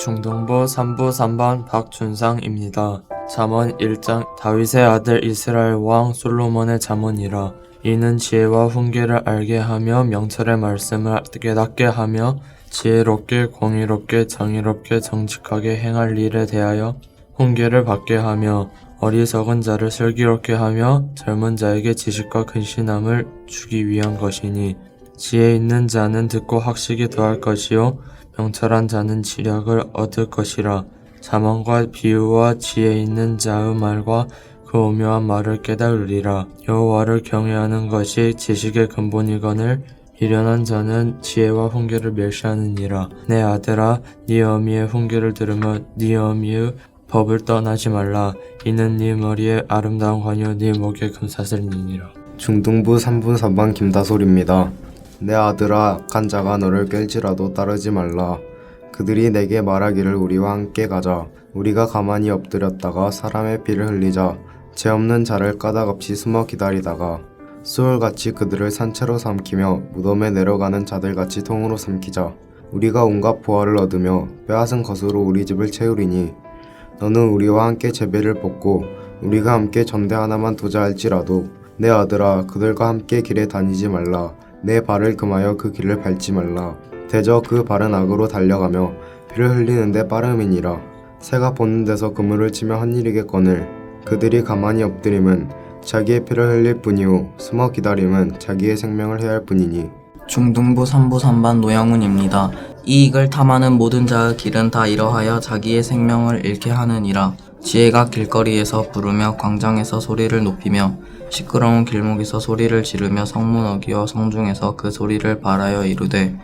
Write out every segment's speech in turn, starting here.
중동부 3부 3반 박준상입니다. 잠언 1장 다윗의 아들 이스라엘 왕 솔로몬의 잠언이라. 이는 지혜와 훈계를 알게 하며 명철의 말씀을 깨닫게 하며 지혜롭게 공의롭게 정의롭게 정직하게 행할 일에 대하여 훈계를 받게 하며 어리석은 자를 슬기롭게 하며 젊은 자에게 지식과 근신함을 주기 위한 것이니 지혜 있는 자는 듣고 학식이 더할 것이요 명철한 자는 지략을 얻을 것이라. 잠언과 비유와 지혜 있는 자의 말과 그 오묘한 말을 깨달으리라. 여호와를 경외하는 것이 지식의 근본이거늘 미련한 자는 지혜와 훈계를 멸시하느니라. 내 아들아, 네 어미의 훈계를 들으며 네 어미의 법을 떠나지 말라. 이는 네 머리에 아름다운 관이요 네 목에 금사슬이니라. 중등부 3분 3반 김다솔입니다. 내 아들아, 악한 자가 너를 깰지라도 따르지 말라. 그들이 내게 말하기를 우리와 함께 가자. 우리가 가만히 엎드렸다가 사람의 피를 흘리자. 죄 없는 자를 까닭없이 숨어 기다리다가 수월같이 그들을 산채로 삼키며 무덤에 내려가는 자들같이 통으로 삼키자. 우리가 온갖 보화를 얻으며 빼앗은 것으로 우리 집을 채우리니 너는 우리와 함께 제배를 뽑고 우리가 함께 전대 하나만 두자 할지라도 내 아들아, 그들과 함께 길에 다니지 말라. 내 발을 금하여 그 길을 밟지 말라. 대저 그 발은 악으로 달려가며 피를 흘리는데 빠름이니라. 새가 보는 데서 그물을 치며 한 일이겠거늘 그들이 가만히 엎드림은 자기의 피를 흘릴 뿐이요 숨어 기다림은 자기의 생명을 해할 뿐이니. 중등부 3부 3반 노영훈입니다. 이익을 탐하는 모든 자의 길은 다 이러하여 자기의 생명을 잃게 하느니라. 지혜가 길거리에서 부르며 광장에서 소리를 높이며 시끄러운 길목에서 소리를 지르며 성문 어귀와 성중에서 그 소리를 발하여 이르되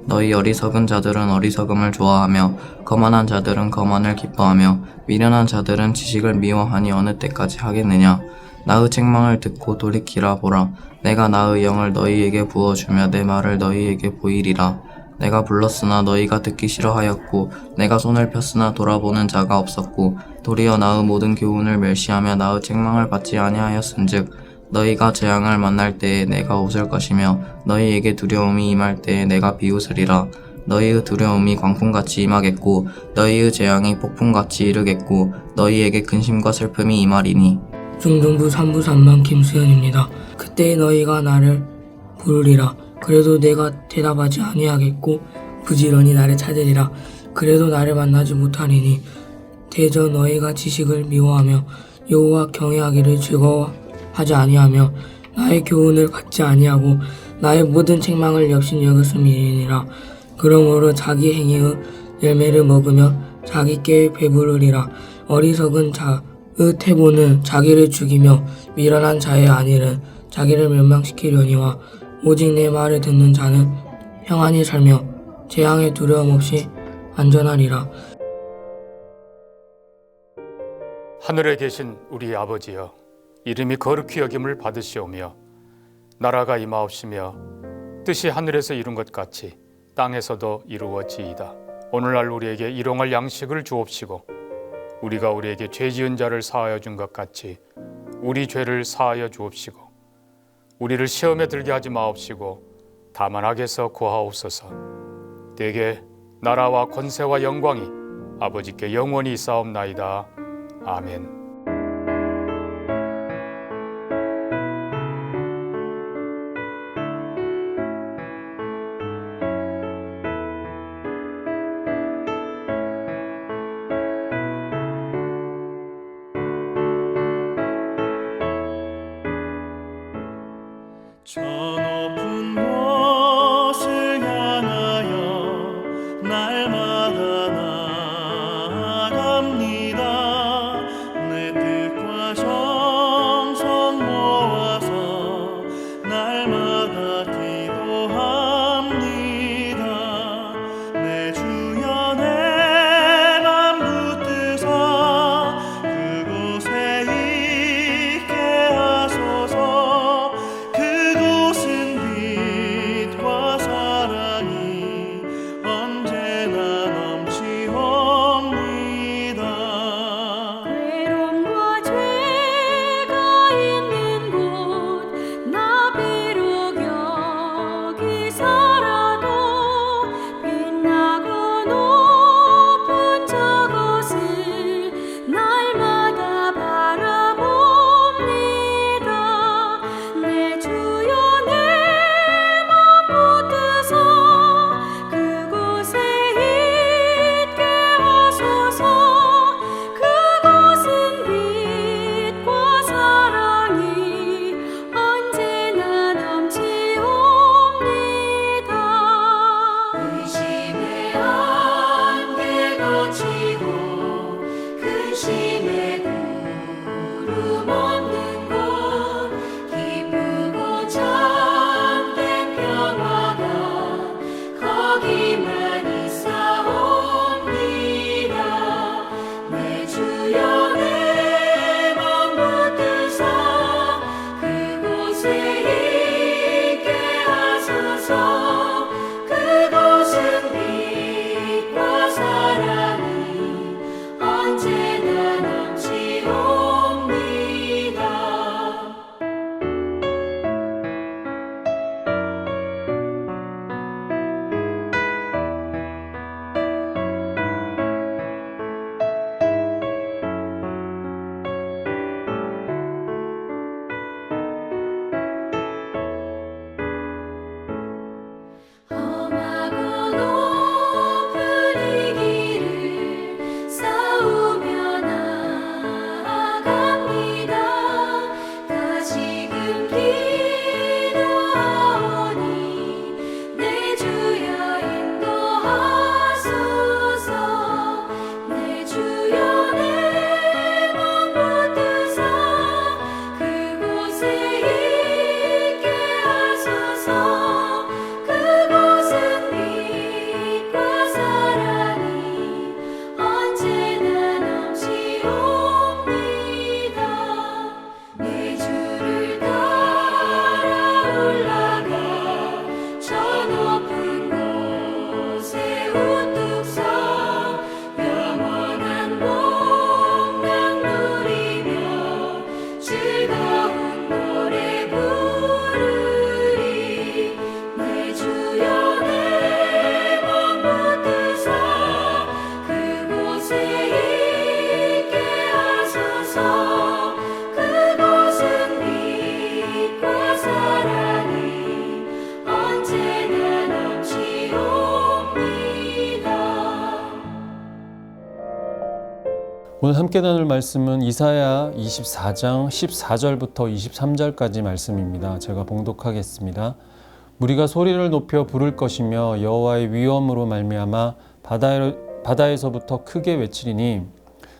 너희 어리석은 자들은 어리석음을 좋아하며 거만한 자들은 거만을 기뻐하며 미련한 자들은 지식을 미워하니 어느 때까지 하겠느냐. 나의 책망을 듣고 돌이키라 보라. 내가 나의 영을 너희에게 부어주며 내 말을 너희에게 보이리라. 내가 불렀으나 너희가 듣기 싫어하였고 내가 손을 폈으나 돌아보는 자가 없었고 도리어 나의 모든 교훈을 멸시하며 나의 책망을 받지 아니하였은즉 너희가 재앙을 만날 때에 내가 웃을 것이며 너희에게 두려움이 임할 때에 내가 비웃으리라. 너희의 두려움이 광풍같이 임하겠고 너희의 재앙이 폭풍같이 이르겠고 너희에게 근심과 슬픔이 임하리니. 중등부 3부 3반 김수현입니다. 그때 너희가 나를 부르리라. 그래도 내가 대답하지 아니하겠고 부지런히 나를 찾으리라. 그래도 나를 만나지 못하리니 대저 너희가 지식을 미워하며 여호와 경외하기를 즐거워하지 아니하며 나의 교훈을 갖지 아니하고 나의 모든 책망을 엽신 여겼음이니라. 그러므로 자기 행위의 열매를 먹으며 자기 꾀에 배부르리라. 어리석은 자의 태보는 자기를 죽이며 미련한 자의 안일은 자기를 멸망시키려니와 오직 내 말을 듣는 자는 평안히 살며 재앙의 두려움 없이 안전하리라. 하늘에 계신 우리 아버지여, 이름이 거룩히 여김을 받으시오며 나라가 임하옵시며 뜻이 하늘에서 이룬 것 같이 땅에서도 이루어지이다. 오늘날 우리에게 일용할 양식을 주옵시고 우리가 우리에게 죄 지은 자를 사하여 준 것 같이 우리 죄를 사하여 주옵시고 우리를 시험에 들게 하지 마옵시고 다만 악에서 구하옵소서. 대개 나라와 권세와 영광이 아버지께 영원히 있사옵나이다. 아멘. 저 높은 곳을 향하여 날마다 나아갑니다. 내 뜻과 정성 모아서 날마다 기도합니다. 내 주여 내 맘 붙드사 그곳에 있게 하소서. 그곳은 빛과 사랑이 언제나 넘치옵소서. 오늘 함께 나눌 말씀은 이사야 24장 14절부터 23절까지 말씀입니다. 제가 봉독하겠습니다. 무리가 소리를 높여 부를 것이며 여호와의 위엄으로 말미암아 바다에서부터 크게 외치리니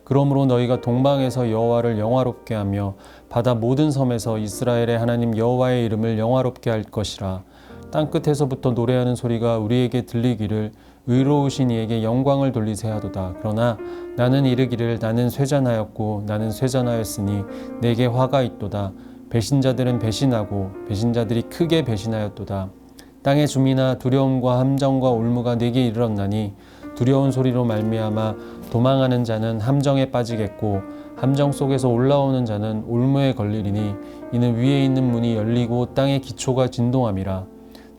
그러므로 너희가 동방에서 여호와를 영화롭게 하며 바다 모든 섬에서 이스라엘의 하나님 여호와의 이름을 영화롭게 할 것이라. 땅끝에서부터 노래하는 소리가 우리에게 들리기를 의로우신 이에게 영광을 돌리세 하도다. 그러나 나는 이르기를 나는 쇠잔하였고 나는 쇠잔하였으니 내게 화가 있도다. 배신자들은 배신하고 배신자들이 크게 배신하였도다. 땅의 주민아 두려움과 함정과 올무가 내게 이르렀나니 두려운 소리로 말미암아 도망하는 자는 함정에 빠지겠고 함정 속에서 올라오는 자는 올무에 걸리리니 이는 위에 있는 문이 열리고 땅의 기초가 진동함이라.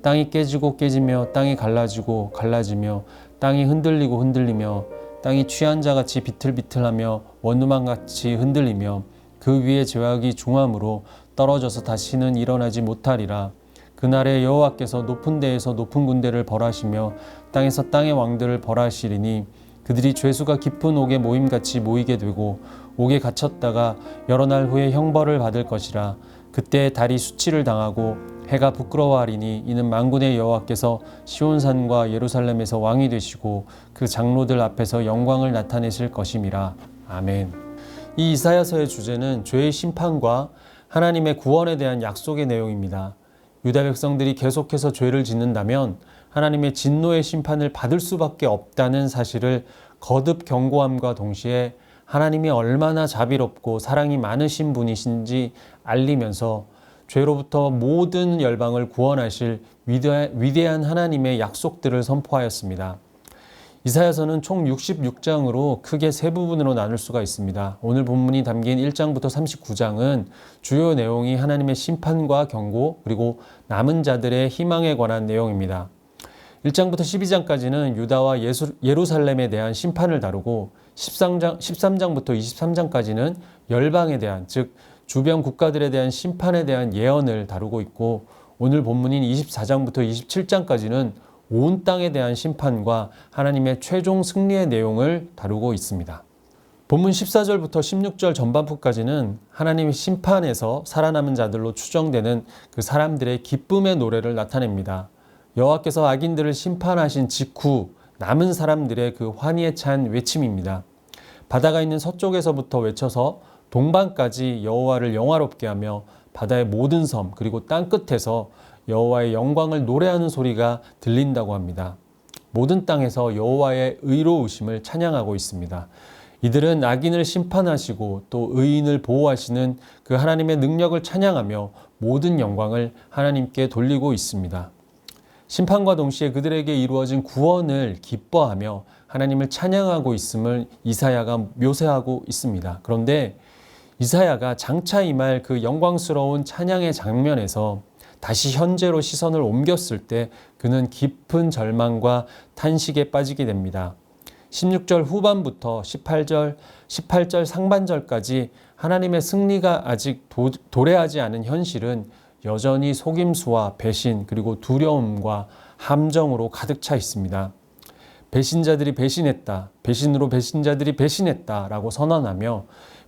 땅이 깨지고 깨지며 땅이 갈라지고 갈라지며 땅이 흔들리고 흔들리며 땅이 취한 자같이 비틀비틀하며 원두막같이 흔들리며 그 위에 죄악이 중함으로 떨어져서 다시는 일어나지 못하리라. 그날에 여호와께서 높은 데에서 높은 군대를 벌하시며 땅에서 땅의 왕들을 벌하시리니 그들이 죄수가 깊은 옥에 모임같이 모이게 되고 옥에 갇혔다가 여러 날 후에 형벌을 받을 것이라. 그때 달이 수치를 당하고 해가 부끄러워하리니 이는 만군의 여호와께서 시온산과 예루살렘에서 왕이 되시고 그 장로들 앞에서 영광을 나타내실 것임이라. 아멘. 이 이사야서의 주제는 죄의 심판과 하나님의 구원에 대한 약속의 내용입니다. 유다 백성들이 계속해서 죄를 짓는다면 하나님의 진노의 심판을 받을 수밖에 없다는 사실을 거듭 경고함과 동시에 하나님이 얼마나 자비롭고 사랑이 많으신 분이신지 알리면서 죄로부터 모든 열방을 구원하실 위대한 하나님의 약속들을 선포하였습니다. 이사야서는 총 66장으로 크게 세 부분으로 나눌 수가 있습니다. 오늘 본문이 담긴 1장부터 39장은 주요 내용이 하나님의 심판과 경고 그리고 남은 자들의 희망에 관한 내용입니다. 1장부터 12장까지는 유다와 예루살렘에 대한 심판을 다루고 13장부터 23장까지는 열방에 대한 즉 주변 국가들에 대한 심판에 대한 예언을 다루고 있고 오늘 본문인 24장부터 27장까지는 온 땅에 대한 심판과 하나님의 최종 승리의 내용을 다루고 있습니다. 본문 14절부터 16절 전반부까지는 하나님의 심판에서 살아남은 자들로 추정되는 그 사람들의 기쁨의 노래를 나타냅니다. 여호와께서 악인들을 심판하신 직후 남은 사람들의 그 환희에 찬 외침입니다. 바다가 있는 서쪽에서부터 외쳐서 동방까지 여호와를 영화롭게 하며 바다의 모든 섬 그리고 땅끝에서 여호와의 영광을 노래하는 소리가 들린다고 합니다. 모든 땅에서 여호와의 의로우심을 찬양하고 있습니다. 이들은 악인을 심판하시고 또 의인을 보호하시는 그 하나님의 능력을 찬양하며 모든 영광을 하나님께 돌리고 있습니다. 심판과 동시에 그들에게 이루어진 구원을 기뻐하며 하나님을 찬양하고 있음을 이사야가 묘사하고 있습니다. 그런데 이사야가 장차 임할 그 영광스러운 찬양의 장면에서 다시 현재로 시선을 옮겼을 때 그는 깊은 절망과 탄식에 빠지게 됩니다. 16절 후반부터 18절 상반절까지 하나님의 승리가 아직 도래하지 않은 현실은 여전히 속임수와 배신 그리고 두려움과 함정으로 가득 차 있습니다. 배신자들이 배신했다, 배신으로 배신자들이 배신했다 라고 선언하며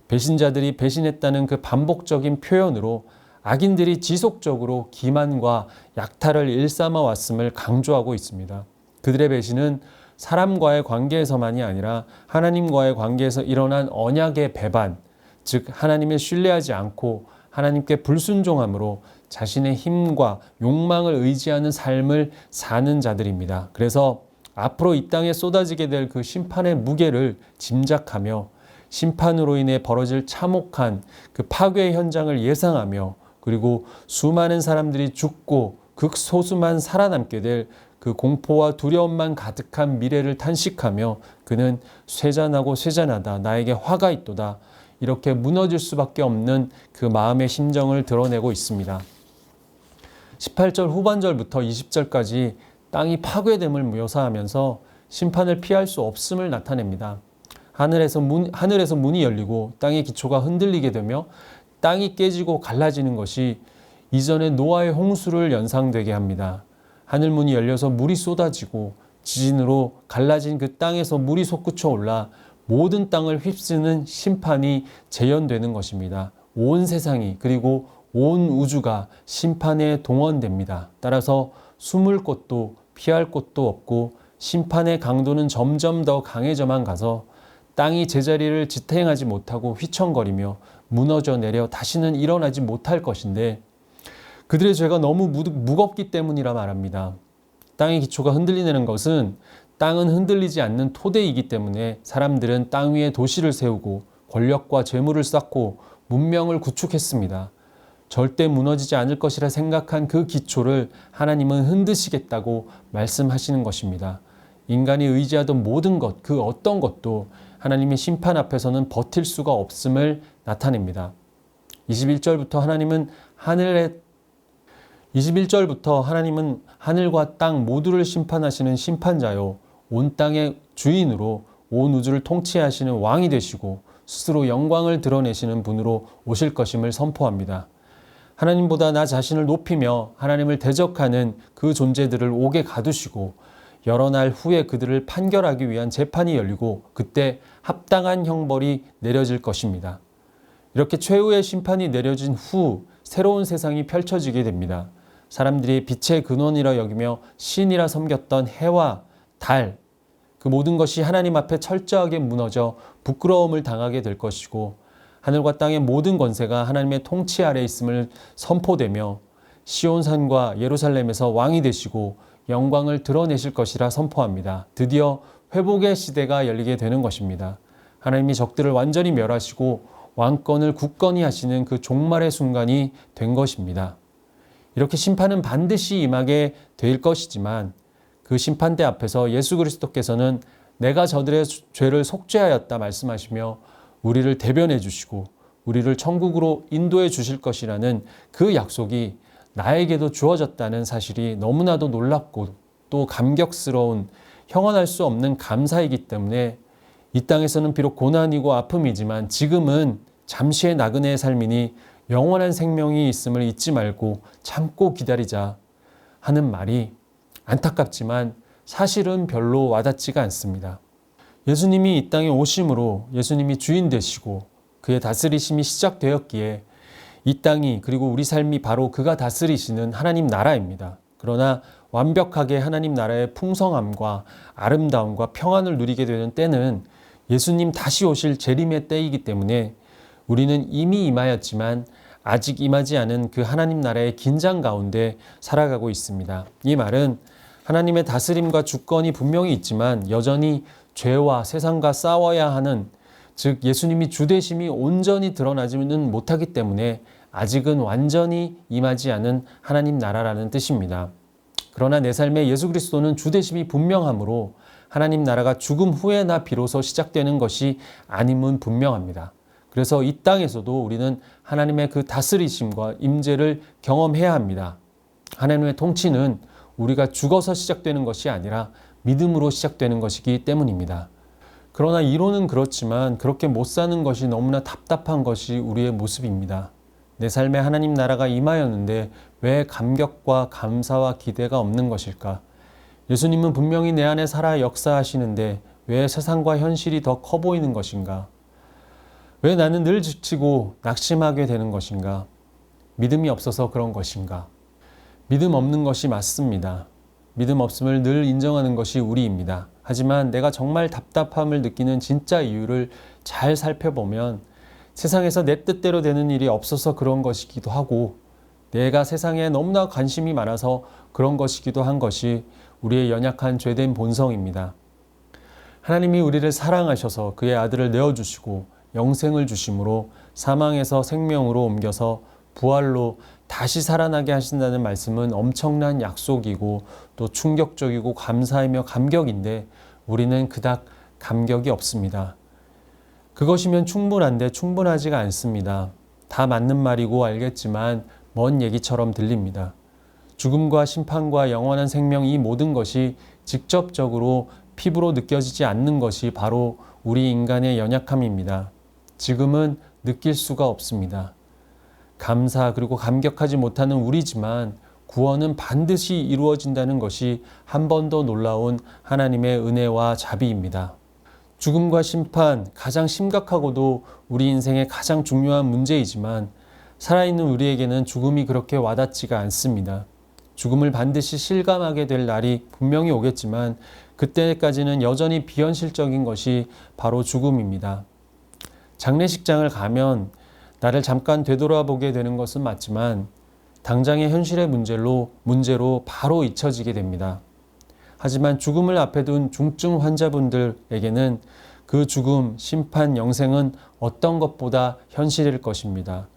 배신자들이 배신했다는 그 반복적인 표현으로 악인들이 지속적으로 기만과 약탈을 일삼아 왔음을 강조하고 있습니다. 그들의 배신은 사람과의 관계에서만이 아니라 하나님과의 관계에서 일어난 언약의 배반, 즉 하나님을 신뢰하지 않고 하나님께 불순종함으로 자신의 힘과 욕망을 의지하는 삶을 사는 자들입니다. 그래서 앞으로 이 땅에 쏟아지게 될 그 심판의 무게를 짐작하며 심판으로 인해 벌어질 참혹한 그 파괴의 현장을 예상하며 그리고 수많은 사람들이 죽고 극소수만 살아남게 될 그 공포와 두려움만 가득한 미래를 탄식하며 그는 쇠잔하고 쇠잔하다 나에게 화가 있도다 이렇게 무너질 수밖에 없는 그 마음의 심정을 드러내고 있습니다. 18절 후반절부터 20절까지 땅이 파괴됨을 묘사하면서 심판을 피할 수 없음을 나타냅니다. 하늘에서 문이 열리고 땅의 기초가 흔들리게 되며 땅이 깨지고 갈라지는 것이 이전의 노아의 홍수를 연상되게 합니다. 하늘문이 열려서 물이 쏟아지고 지진으로 갈라진 그 땅에서 물이 솟구쳐 올라 모든 땅을 휩쓰는 심판이 재현되는 것입니다. 온 세상이 그리고 온 우주가 심판에 동원됩니다. 따라서 숨을 곳도 피할 곳도 없고 심판의 강도는 점점 더 강해져만 가서 땅이 제자리를 지탱하지 못하고 휘청거리며 무너져 내려 다시는 일어나지 못할 것인데 그들의 죄가 너무 무겁기 때문이라 말합니다. 땅의 기초가 흔들리는 것은 땅은 흔들리지 않는 토대이기 때문에 사람들은 땅 위에 도시를 세우고 권력과 재물을 쌓고 문명을 구축했습니다. 절대 무너지지 않을 것이라 생각한 그 기초를 하나님은 흔드시겠다고 말씀하시는 것입니다. 인간이 의지하던 모든 것, 그 어떤 것도 하나님의 심판 앞에서는 버틸 수가 없음을 나타냅니다. 21절부터 하나님은 하늘과 땅 모두를 심판하시는 심판자요, 온 땅의 주인으로 온 우주를 통치하시는 왕이 되시고 스스로 영광을 드러내시는 분으로 오실 것임을 선포합니다. 하나님보다 나 자신을 높이며 하나님을 대적하는 그 존재들을 옥에 가두시고 여러 날 후에 그들을 판결하기 위한 재판이 열리고 그때 합당한 형벌이 내려질 것입니다. 이렇게 최후의 심판이 내려진 후 새로운 세상이 펼쳐지게 됩니다. 사람들이 빛의 근원이라 여기며 신이라 섬겼던 해와 달, 그 모든 것이 하나님 앞에 철저하게 무너져 부끄러움을 당하게 될 것이고 하늘과 땅의 모든 권세가 하나님의 통치 아래 있음을 선포되며 시온산과 예루살렘에서 왕이 되시고 영광을 드러내실 것이라 선포합니다. 드디어 회복의 시대가 열리게 되는 것입니다. 하나님이 적들을 완전히 멸하시고 왕권을 굳건히 하시는 그 종말의 순간이 된 것입니다. 이렇게 심판은 반드시 임하게 될 것이지만 그 심판대 앞에서 예수 그리스도께서는 내가 저들의 죄를 속죄하였다 말씀하시며 우리를 대변해 주시고 우리를 천국으로 인도해 주실 것이라는 그 약속이 나에게도 주어졌다는 사실이 너무나도 놀랍고 또 감격스러운 형언할 수 없는 감사이기 때문에 이 땅에서는 비록 고난이고 아픔이지만 지금은 잠시의 나그네의 삶이니 영원한 생명이 있음을 잊지 말고 참고 기다리자 하는 말이 안타깝지만 사실은 별로 와닿지가 않습니다. 예수님이 이 땅에 오심으로 예수님이 주인 되시고 그의 다스리심이 시작되었기에 이 땅이 그리고 우리 삶이 바로 그가 다스리시는 하나님 나라입니다. 그러나 완벽하게 하나님 나라의 풍성함과 아름다움과 평안을 누리게 되는 때는 예수님 다시 오실 재림의 때이기 때문에 우리는 이미 임하였지만 아직 임하지 않은 그 하나님 나라의 긴장 가운데 살아가고 있습니다. 이 말은 하나님의 다스림과 주권이 분명히 있지만 여전히 죄와 세상과 싸워야 하는, 즉 예수님이 주되심이 온전히 드러나지는 못하기 때문에 아직은 완전히 임하지 않은 하나님 나라라는 뜻입니다. 그러나 내 삶에 예수 그리스도는 주되심이 분명하므로 하나님 나라가 죽음 후에나 비로소 시작되는 것이 아님은 분명합니다. 그래서 이 땅에서도 우리는 하나님의 그 다스리심과 임재를 경험해야 합니다. 하나님의 통치는 우리가 죽어서 시작되는 것이 아니라 믿음으로 시작되는 것이기 때문입니다. 그러나 이론은 그렇지만 그렇게 못 사는 것이 너무나 답답한 것이 우리의 모습입니다. 내 삶에 하나님 나라가 임하였는데 왜 감격과 감사와 기대가 없는 것일까? 예수님은 분명히 내 안에 살아 역사하시는데 왜 세상과 현실이 더 커 보이는 것인가? 왜 나는 늘 지치고 낙심하게 되는 것인가? 믿음이 없어서 그런 것인가? 믿음 없는 것이 맞습니다. 믿음 없음을 늘 인정하는 것이 우리입니다. 하지만 내가 정말 답답함을 느끼는 진짜 이유를 잘 살펴보면 세상에서 내 뜻대로 되는 일이 없어서 그런 것이기도 하고 내가 세상에 너무나 관심이 많아서 그런 것이기도 한 것이 우리의 연약한 죄된 본성입니다. 하나님이 우리를 사랑하셔서 그의 아들을 내어주시고 영생을 주심으로 사망에서 생명으로 옮겨서 부활로 다시 살아나게 하신다는 말씀은 엄청난 약속이고 또 충격적이고 감사이며 감격인데 우리는 그닥 감격이 없습니다. 그것이면 충분한데 충분하지가 않습니다. 다 맞는 말이고 알겠지만 먼 얘기처럼 들립니다. 죽음과 심판과 영원한 생명, 이 모든 것이 직접적으로 피부로 느껴지지 않는 것이 바로 우리 인간의 연약함입니다. 지금은 느낄 수가 없습니다. 감사 그리고 감격하지 못하는 우리지만 구원은 반드시 이루어진다는 것이 한 번 더 놀라운 하나님의 은혜와 자비입니다. 죽음과 심판, 가장 심각하고도 우리 인생의 가장 중요한 문제이지만 살아있는 우리에게는 죽음이 그렇게 와닿지가 않습니다. 죽음을 반드시 실감하게 될 날이 분명히 오겠지만 그때까지는 여전히 비현실적인 것이 바로 죽음입니다. 장례식장을 가면 나를 잠깐 되돌아보게 되는 것은 맞지만 당장의 현실의 문제로 바로 잊혀지게 됩니다. 하지만 죽음을 앞에 둔 중증 환자분들에게는 그 죽음, 심판, 영생은 어떤 것보다 현실일 것입니다.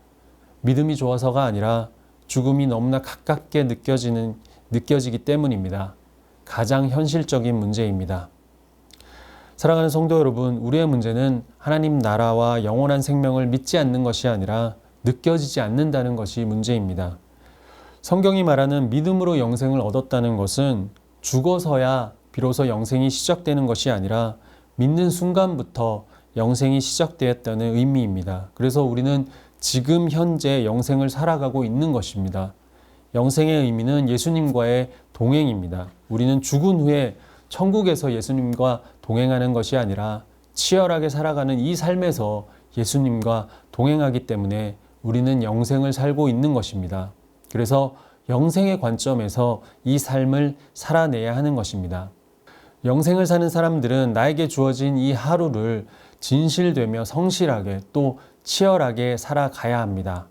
믿음이 좋아서가 아니라 죽음이 너무나 가깝게 느껴지기 때문입니다. 가장 현실적인 문제입니다. 사랑하는 성도 여러분, 우리의 문제는 하나님 나라와 영원한 생명을 믿지 않는 것이 아니라 느껴지지 않는다는 것이 문제입니다. 성경이 말하는 믿음으로 영생을 얻었다는 것은 죽어서야 비로소 영생이 시작되는 것이 아니라 믿는 순간부터 영생이 시작되었다는 의미입니다. 그래서 우리는 지금 현재 영생을 살아가고 있는 것입니다. 영생의 의미는 예수님과의 동행입니다. 우리는 죽은 후에 천국에서 예수님과 동행하는 것이 아니라 치열하게 살아가는 이 삶에서 예수님과 동행하기 때문에 우리는 영생을 살고 있는 것입니다. 그래서 영생의 관점에서 이 삶을 살아내야 하는 것입니다. 영생을 사는 사람들은 나에게 주어진 이 하루를 진실되며 성실하게 또 치열하게 살아가야 합니다.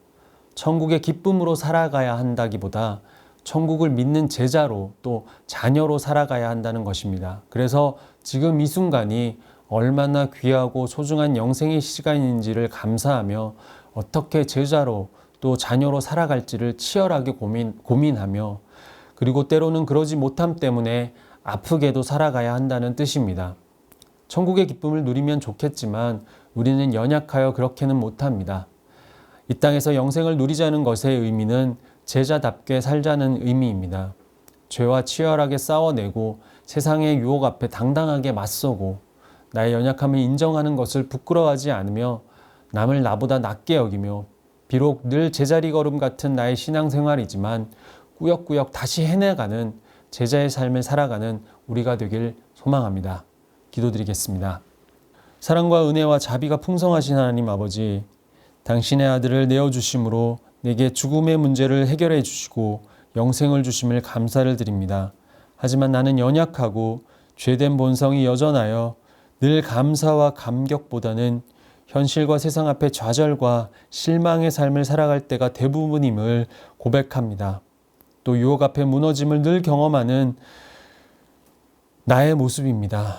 천국의 기쁨으로 살아가야 한다기보다 천국을 믿는 제자로 또 자녀로 살아가야 한다는 것입니다. 그래서 지금 이 순간이 얼마나 귀하고 소중한 영생의 시간인지를 감사하며 어떻게 제자로 또 자녀로 살아갈지를 치열하게 고민하며 그리고 때로는 그러지 못함 때문에 아프게도 살아가야 한다는 뜻입니다. 천국의 기쁨을 누리면 좋겠지만 우리는 연약하여 그렇게는 못합니다. 이 땅에서 영생을 누리자는 것의 의미는 제자답게 살자는 의미입니다. 죄와 치열하게 싸워내고 세상의 유혹 앞에 당당하게 맞서고 나의 연약함을 인정하는 것을 부끄러워하지 않으며 남을 나보다 낮게 여기며 비록 늘 제자리 걸음 같은 나의 신앙생활이지만 꾸역꾸역 다시 해내가는 제자의 삶을 살아가는 우리가 되길 소망합니다. 기도드리겠습니다. 사랑과 은혜와 자비가 풍성하신 하나님 아버지, 당신의 아들을 내어주심으로 내게 죽음의 문제를 해결해 주시고 영생을 주심을 감사를 드립니다. 하지만 나는 연약하고 죄된 본성이 여전하여 늘 감사와 감격보다는 현실과 세상 앞에 좌절과 실망의 삶을 살아갈 때가 대부분임을 고백합니다. 또 유혹 앞에 무너짐을 늘 경험하는 나의 모습입니다.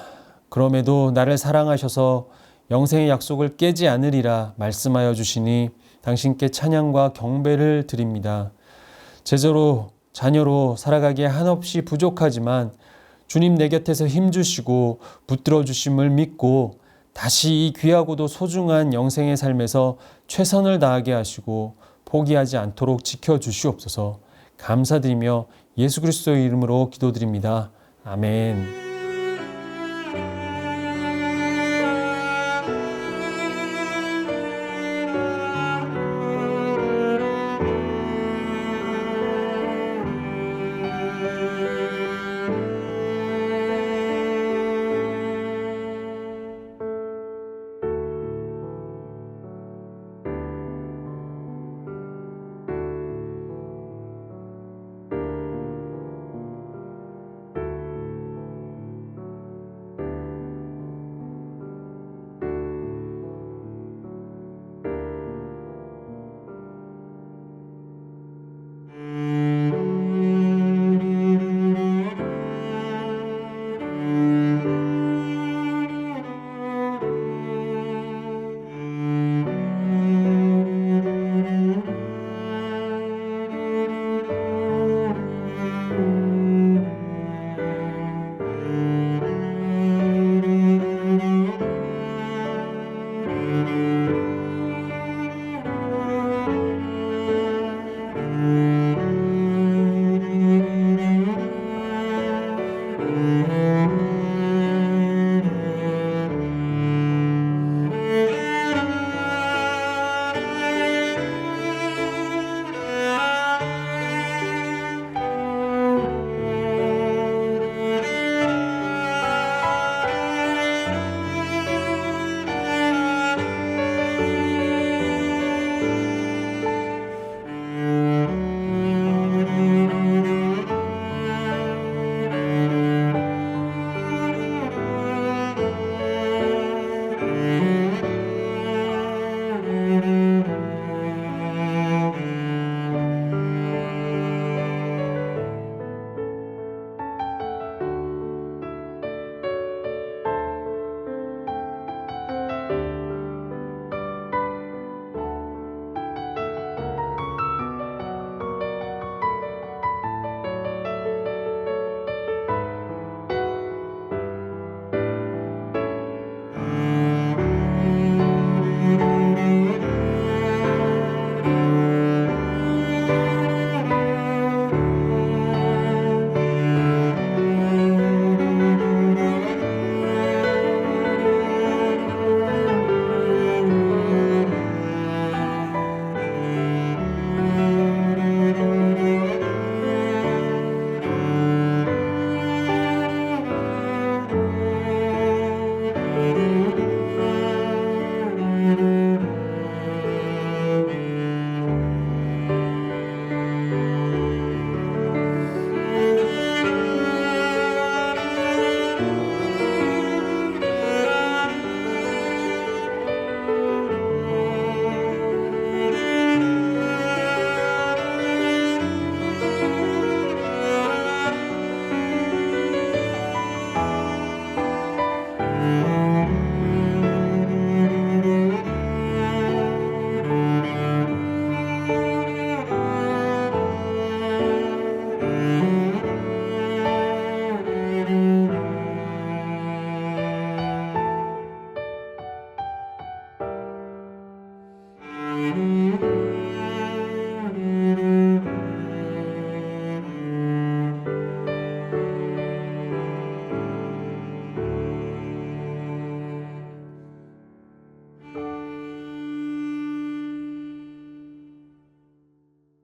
그럼에도 나를 사랑하셔서 영생의 약속을 깨지 않으리라 말씀하여 주시니 당신께 찬양과 경배를 드립니다. 제자로 자녀로 살아가기에 한없이 부족하지만 주님 내 곁에서 힘주시고 붙들어 주심을 믿고 다시 이 귀하고도 소중한 영생의 삶에서 최선을 다하게 하시고 포기하지 않도록 지켜주시옵소서. 감사드리며 예수 그리스도의 이름으로 기도드립니다. 아멘.